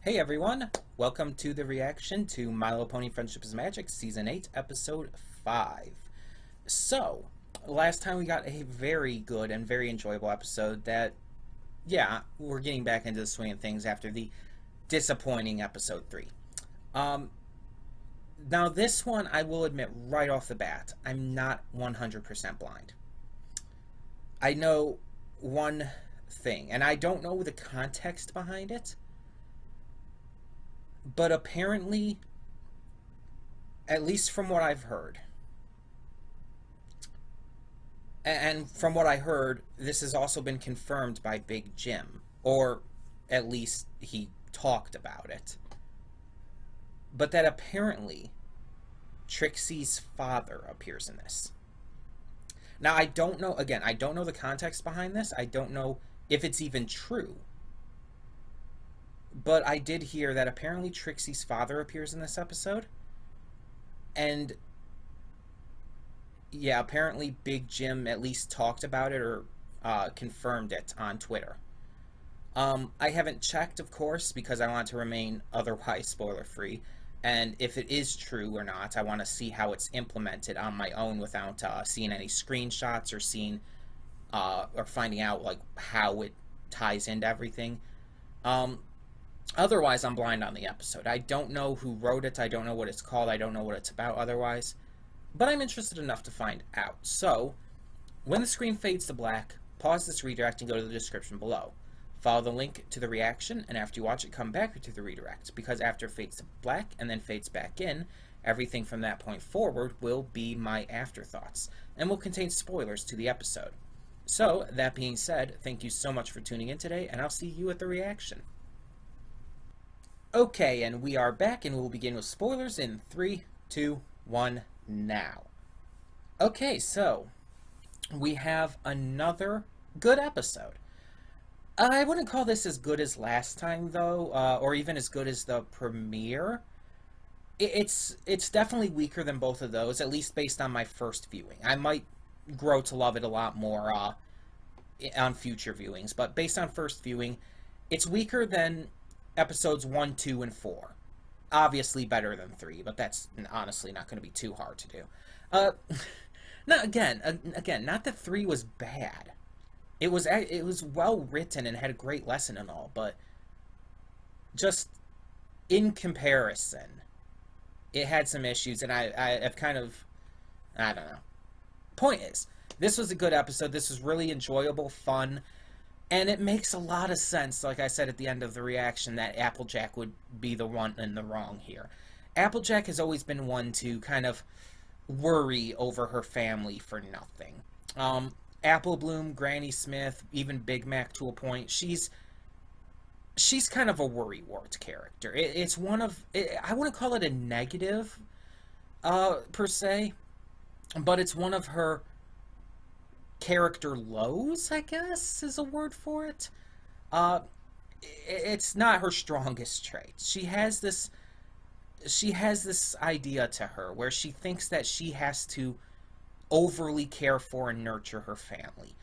Hey everyone, welcome to the reaction to My Little Pony Friendship is Magic Season 8, Episode 5. So, last time we got a very good and very enjoyable episode that, yeah, we're getting back into the swing of things after the disappointing Episode 3. Um, Now this one, I will admit right off the bat, I'm not 100% blind. I know one thing, and I don't know the context behind it, but apparently, at least from what I've heard, and from what I heard, this has also been confirmed by Big Jim, or at least he talked about it. But that apparently Trixie's father appears in this. Now, I don't know, again, I don't know the context behind this. I don't know if it's even true. But I did hear that apparently Trixie's father appears in this episode. And yeah, apparently Big Jim at least talked about it or confirmed it on Twitter. I haven't checked, of course, because I want to remain otherwise spoiler-free. And if it is true or not, I want to see how it's implemented on my own without seeing any screenshots or seeing or finding out like how it ties into everything. Otherwise, I'm blind on the episode. I don't know who wrote it. I don't know what it's called. I don't know what it's about otherwise. But I'm interested enough to find out. So, when the screen fades to black, pause this redirect and go to the description below. Follow the link to the reaction, and after you watch it, come back to the redirect, because after it fades to black and then fades back in, everything from that point forward will be my afterthoughts, and will contain spoilers to the episode. So, that being said, thank you so much for tuning in today, and I'll see you at the reaction. Okay, and we are back, and we'll begin with spoilers in 3, 2, 1, now. Okay, so, we have another good episode. I wouldn't call this as good as last time, though, or even as good as the premiere. It's definitely weaker than both of those, at least based on my first viewing. I might grow to love it a lot more on future viewings, but based on first viewing, it's weaker than episodes 1, 2, and 4. Obviously better than 3, but that's honestly not going to be too hard to do. Now, again, not that 3 was bad. It was well written and had a great lesson and all, but just in comparison, it had some issues, and I've kind of, I don't know. Point is, this was a good episode. This was really enjoyable, fun, and it makes a lot of sense, like I said at the end of the reaction, that Applejack would be the one in the wrong here. Applejack has always been one to kind of worry over her family for nothing. Apple Bloom, Granny Smith, even Big Mac to a point, she's kind of a worrywart character. It's one of, I wouldn't call it a negative, per se, but it's one of her character lows, I guess, is a word for it. It's not her strongest trait. She has this idea to her where she thinks that she has to overly care for and nurture her family.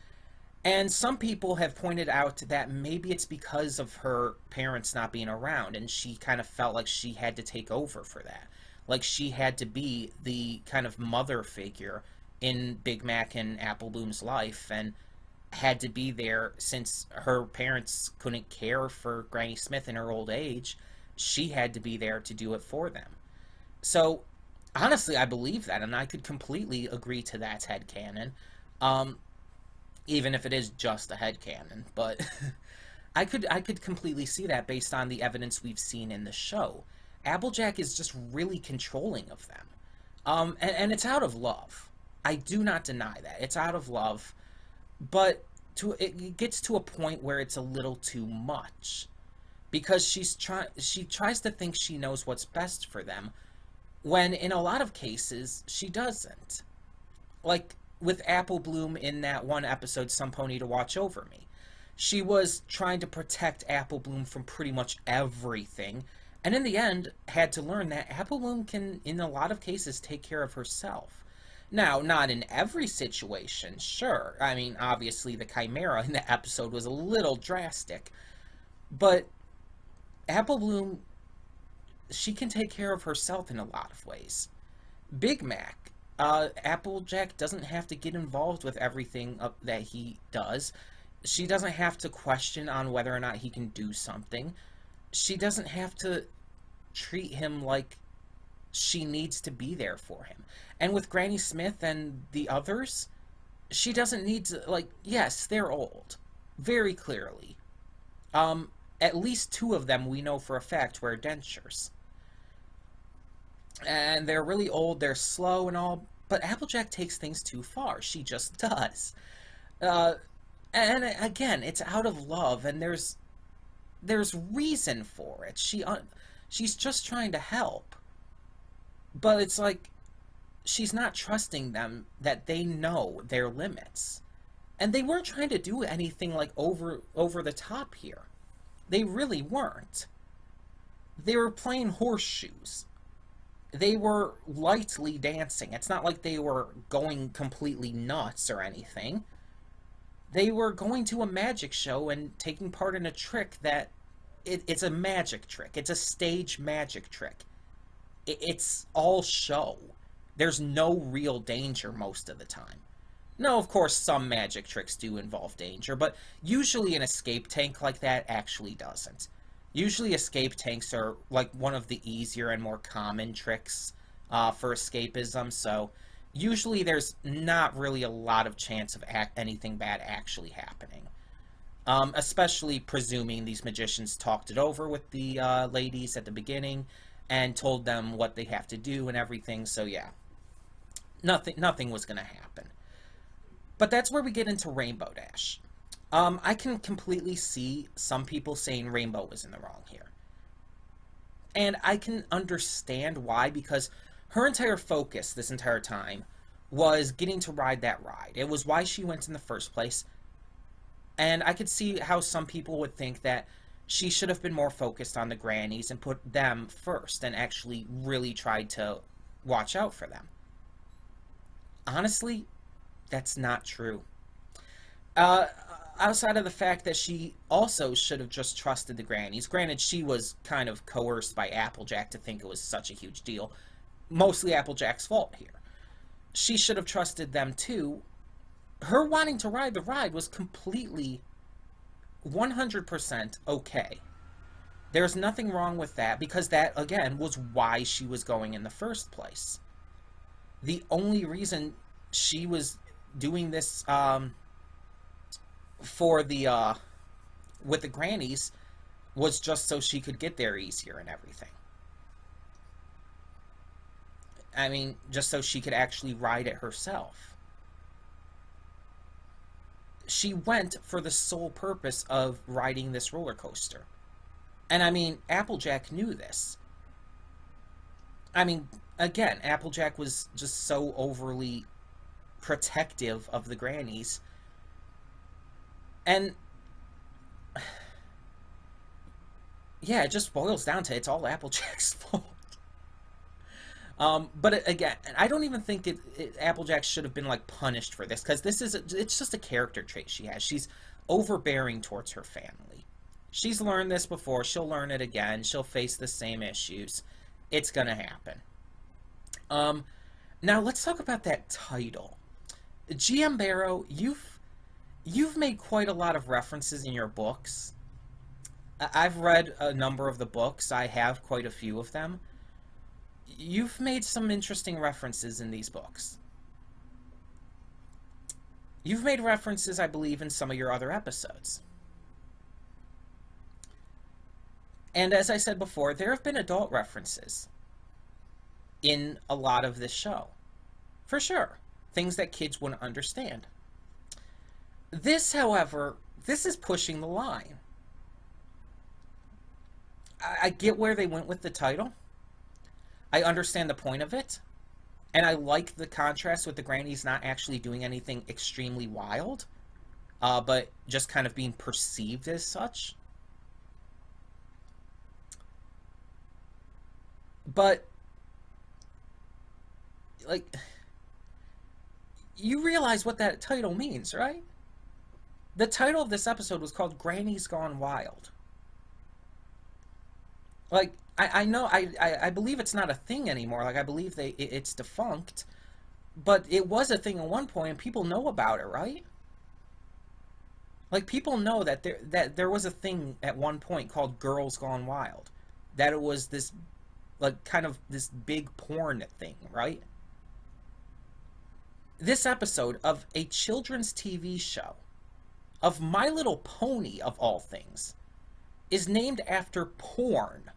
And some people have pointed out that maybe it's because of her parents not being around, and she kind of felt like she had to take over for that. Like she had to be the kind of mother figure in Big Mac and Apple Bloom's life, and had to be there since her parents couldn't care for Granny Smith in her old age. She had to be there to do it for them. So, honestly, I believe that, and I could completely agree to that headcanon. Even if it is just a headcanon, but I could completely see that based on the evidence we've seen in the show. Applejack is just really controlling of them. And it's out of love. I do not deny that. It's out of love, but it gets to a point where it's a little too much. Because she tries to think she knows what's best for them, when in a lot of cases, she doesn't. Like with Apple Bloom in that one episode, Some Pony to Watch Over Me. She was trying to protect Apple Bloom from pretty much everything, and in the end, had to learn that Apple Bloom can, in a lot of cases, take care of herself. Now, not in every situation, sure. I mean, obviously the Chimera in the episode was a little drastic, but Apple Bloom, she can take care of herself in a lot of ways. Big Mac, Applejack doesn't have to get involved with everything that he does. She doesn't have to question on whether or not he can do something. She doesn't have to treat him like she needs to be there for him. And with Granny Smith and the others, she doesn't need to, like, yes, they're old. Very clearly. At least two of them we know for a fact wear dentures. And they're really old, they're slow and all, but Applejack takes things too far. She just does. Uh, and again, it's out of love, and there's reason for it. She's just trying to help, but it's like she's not trusting them that they know their limits, and they weren't trying to do anything like over the top here. They really weren't. They were playing horseshoes. They were lightly dancing. It's not like they were going completely nuts or anything. They were going to a magic show and taking part in a trick that it's a magic trick. It's a stage magic trick. It's all show. There's no real danger most of the time. No, of course, some magic tricks do involve danger, but usually an escape tank like that actually doesn't. Usually escape tanks are like one of the easier and more common tricks for escapism, so usually there's not really a lot of chance of anything bad actually happening. Especially presuming these magicians talked it over with the ladies at the beginning and told them what they have to do and everything, so yeah. Nothing was going to happen. But that's where we get into Rainbow Dash. I can completely see some people saying Rainbow was in the wrong here. And I can understand why, because her entire focus this entire time was getting to ride that ride. It was why she went in the first place. And I could see how some people would think that she should have been more focused on the grannies and put them first and actually really tried to watch out for them. Honestly, that's not true. Outside of the fact that she also should have just trusted the grannies. Granted, she was kind of coerced by Applejack to think it was such a huge deal. Mostly Applejack's fault here. She should have trusted them too. Her wanting to ride the ride was completely 100% okay. There's nothing wrong with that, because that, again, was why she was going in the first place. The only reason she was doing this for the with the grannies was just so she could get there easier and everything. I mean, just so she could actually ride it herself. She went for the sole purpose of riding this roller coaster. And I mean, Applejack knew this. I mean, again, Applejack was just so overly protective of the grannies. And yeah, it just boils down to it's all Applejack's fault. But again, I don't even think Applejack should have been like punished for this, because it's just a character trait she has. She's overbearing towards her family. She's learned this before. She'll learn it again. She'll face the same issues. It's gonna happen. Now let's talk about that title. GM Barrow, you've made quite a lot of references in your books. I've read a number of the books. I have quite a few of them. You've made some interesting references in these books. You've made references, I believe, in some of your other episodes. And as I said before, there have been adult references in a lot of this show. For sure. Things that kids wouldn't understand. This, however, this is pushing the line. I get where they went with the title. I understand the point of it. And I like the contrast with the grannies not actually doing anything extremely wild, but just kind of being perceived as such. But, like, you realize what that title means, right? The title of this episode was called Granny's Gone Wild. Like, I know, I believe it's not a thing anymore. Like, I believe it's defunct, but it was a thing at one point, and people know about it, right? Like, people know that there was a thing at one point called Girls Gone Wild, that it was this, like, kind of this big porn thing, right? This episode of a children's TV show of My Little Pony, of all things, is named after porn.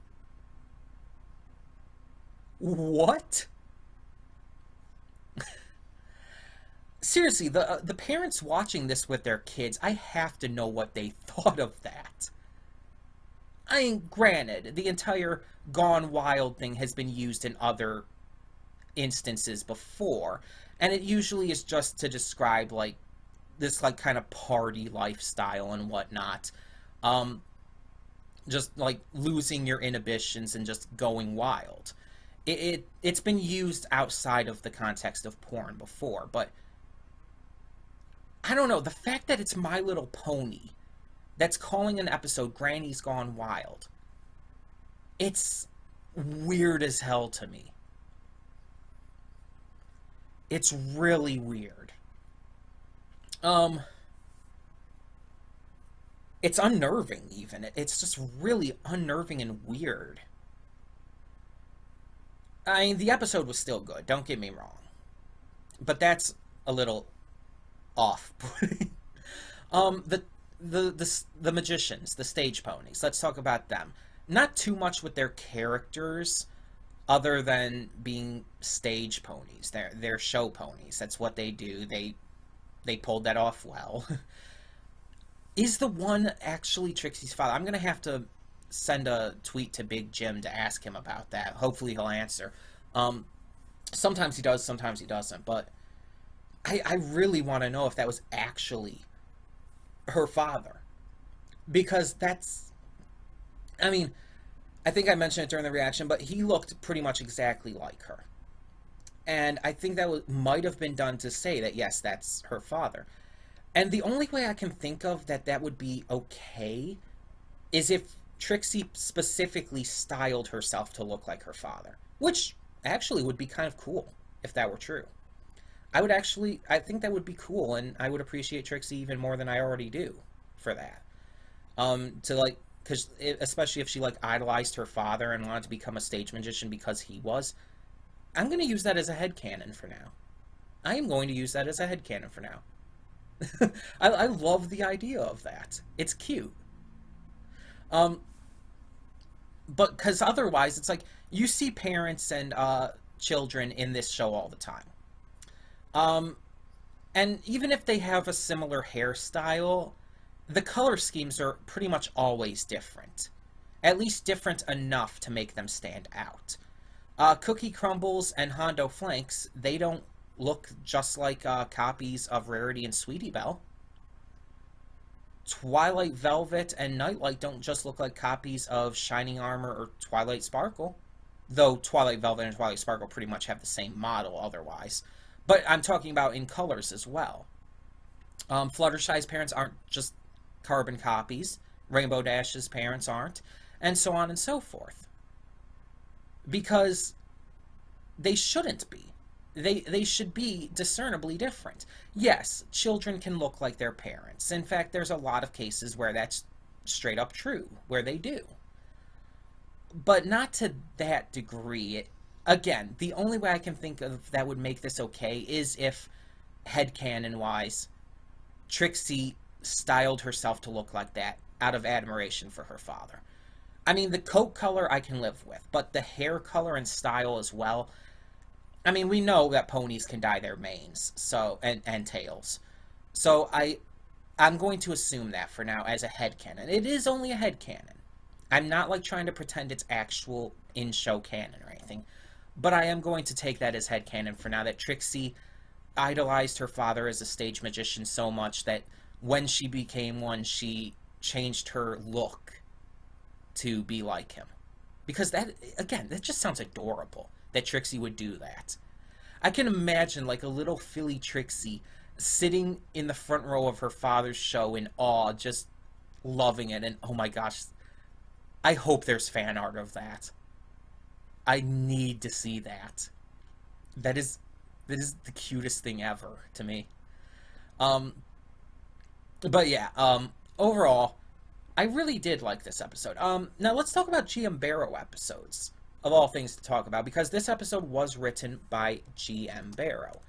What? Seriously, the parents watching this with their kids, I have to know what they thought of that. I mean, granted, the entire Gone Wild thing has been used in other instances before, and it usually is just to describe, like, this, like, kind of party lifestyle and whatnot. Um, just, like, losing your inhibitions and just going wild. It's been used outside of the context of porn before, but I don't know, the fact that it's My Little Pony that's calling an episode Granny's Gone Wild, it's weird as hell to me. It's really weird. Um, it's unnerving, even. It's just really unnerving and weird. I mean, the episode was still good, don't get me wrong. But that's a little off-putting. The the magicians, the stage ponies. Let's talk about them. Not too much with their characters, other than being stage ponies. They're show ponies. That's what they do. They pulled that off well. Is the one actually Trixie's father? I'm gonna have to send a tweet to Big Jim to ask him about that. Hopefully he'll answer. Um, Sometimes he does, sometimes he doesn't. But I really want to know if that was actually her father, because that's, I mean, I think I mentioned it during the reaction, but he looked pretty much exactly like her. And I think that might have been done to say that, yes, that's her father. And the only way I can think of that would be okay is if Trixie specifically styled herself to look like her father, which actually would be kind of cool if that were true. I think that would be cool, and I would appreciate Trixie even more than I already do for that. To like, because especially if she like idolized her father and wanted to become a stage magician because he was, I'm going to use that as a headcanon for now. I am going to use that as a headcanon for now. I love the idea of that. It's cute. Um, but because otherwise, it's like you see parents and children in this show all the time. Um, and even if they have a similar hairstyle, the color schemes are pretty much always different. At least different enough to make them stand out. Cookie Crumbles and Hondo Flanks, they don't look just like copies of Rarity and Sweetie Belle. Twilight Velvet and Nightlight don't just look like copies of Shining Armor or Twilight Sparkle. Though Twilight Velvet and Twilight Sparkle pretty much have the same model otherwise. But I'm talking about in colors as well. Fluttershy's parents aren't just carbon copies. Rainbow Dash's parents aren't. And so on and so forth. Because they shouldn't be. They should be discernibly different. Yes, children can look like their parents. In fact, there's a lot of cases where that's straight up true, where they do. But not to that degree. Again, the only way I can think of that would make this okay is if, headcanon-wise, Trixie styled herself to look like that out of admiration for her father. I mean, the coat color I can live with, but the hair color and style as well. I mean, we know that ponies can dye their manes, so and tails. So I'm going to assume that for now as a headcanon. It is only a headcanon. I'm not like trying to pretend it's actual in-show canon or anything. But I am going to take that as headcanon for now, that Trixie idolized her father as a stage magician so much that when she became one, she changed her look to be like him. Because that, again, that just sounds adorable, that Trixie would do that. I can imagine like a little Philly Trixie sitting in the front row of her father's show in awe, just loving it, and oh my gosh, I hope there's fan art of that. I need to see that. That is the cutest thing ever to me. Um, but yeah, overall, I really did like this episode. Now let's talk about GM Barrow episodes, of all things to talk about, because this episode was written by GM Barrow.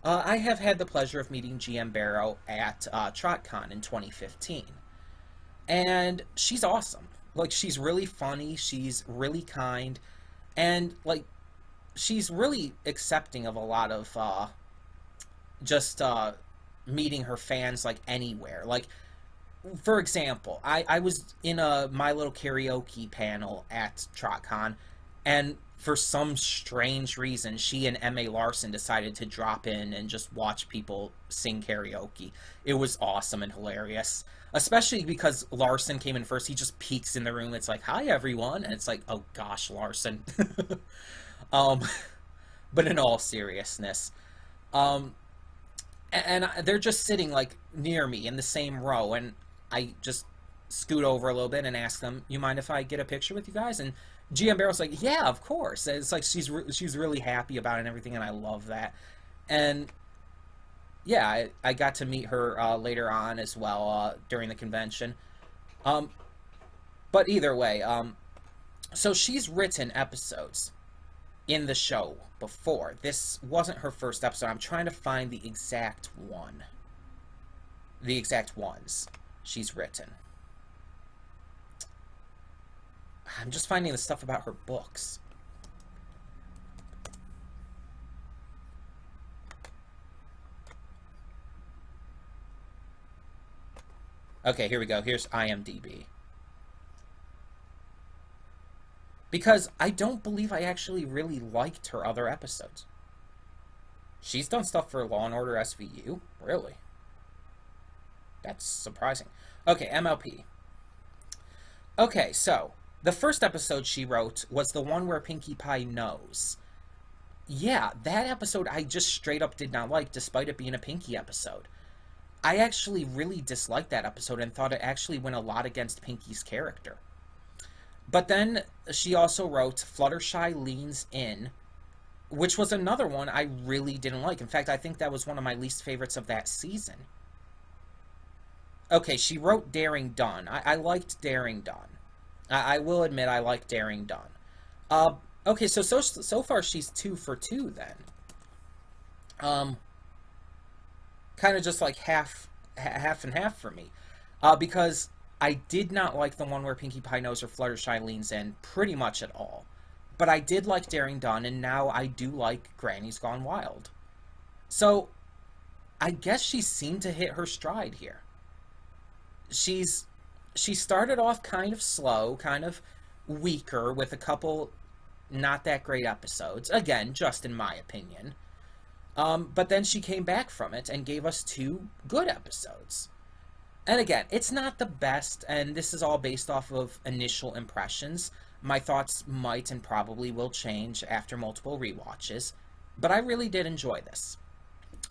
I have had the pleasure of meeting GM Barrow at TrotCon in 2015, and she's awesome. Like, she's really funny, she's really kind, and, like, she's really accepting of a lot of, just, meeting her fans, like, anywhere. Like, for example, I was in a My Little Karaoke panel at TrotCon, and for some strange reason, she and M.A. Larson decided to drop in and just watch people sing karaoke. It was awesome and hilarious. Especially because Larson came in first. He just peeks in the room. It's like, hi, everyone. And it's like, oh, gosh, Larson. um, but in all seriousness, um, and they're just sitting, like, near me in the same row. And I just scoot over a little bit and ask them, you mind if I get a picture with you guys? And GM Barrow's like, yeah, of course. And it's like she's really happy about it and everything, and I love that. And yeah, I got to meet her later on as well during the convention. Um, but either way, so she's written episodes in the show before. This wasn't her first episode. I'm trying to find the exact one. The exact ones she's written. I'm just finding the stuff about her books. Okay, here we go. Here's IMDb. Because I don't believe I actually really liked her other episodes. She's done stuff for Law & Order SVU? Really? That's surprising. Okay, MLP. Okay, so the first episode she wrote was the one where Pinkie Pie knows. Yeah, that episode I just straight up did not like, despite it being a Pinkie episode. I actually really disliked that episode and thought it actually went a lot against Pinkie's character. But then she also wrote Fluttershy Leans In, which was another one I really didn't like. In fact, I think that was one of my least favorites of that season. Okay, she wrote Daring Done. I liked Daring Done. I will admit I like Daring Done. Okay, so far she's 2 for 2 then. Kind of just like half and half for me. Because I did not like the one where Pinkie Pie knows or Fluttershy leans in pretty much at all. But I did like Daring Done, and now I do like Granny's Gone Wild. So, I guess she seemed to hit her stride here. She started off kind of slow, kind of weaker, with a couple not that great episodes. Again, just in my opinion. But then she came back from it and gave us 2 good episodes. And again, it's not the best, and this is all based off of initial impressions. My thoughts might and probably will change after multiple rewatches, but I really did enjoy this.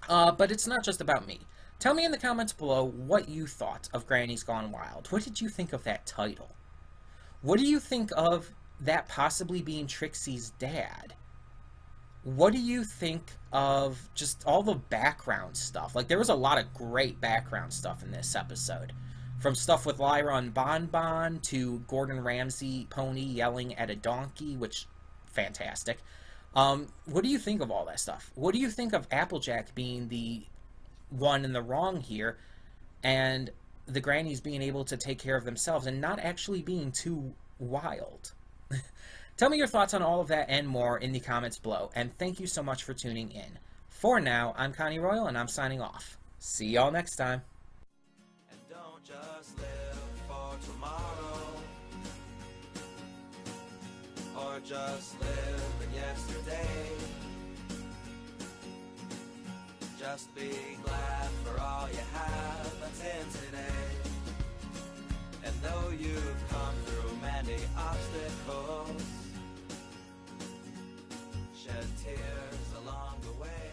But it's not just about me. Tell me in the comments below what you thought of Granny's Gone Wild. What did you think of that title? What do you think of that possibly being Trixie's dad? What do you think of just all the background stuff? Like, there was a lot of great background stuff in this episode. From stuff with Lyra and Bon Bon to Gordon Ramsay Pony yelling at a donkey, which, fantastic. What do you think of all that stuff? What do you think of Applejack being the one in the wrong here, and the grannies being able to take care of themselves and not actually being too wild? Tell me your thoughts on all of that and more in the comments below, and thank you so much for tuning in. For now, I'm Connie Royal, and I'm signing off. See y'all next time. And don't just live for tomorrow, or just live in yesterday. Just be glad for all you have that's in today. And though you've come through many obstacles, shed tears along the way.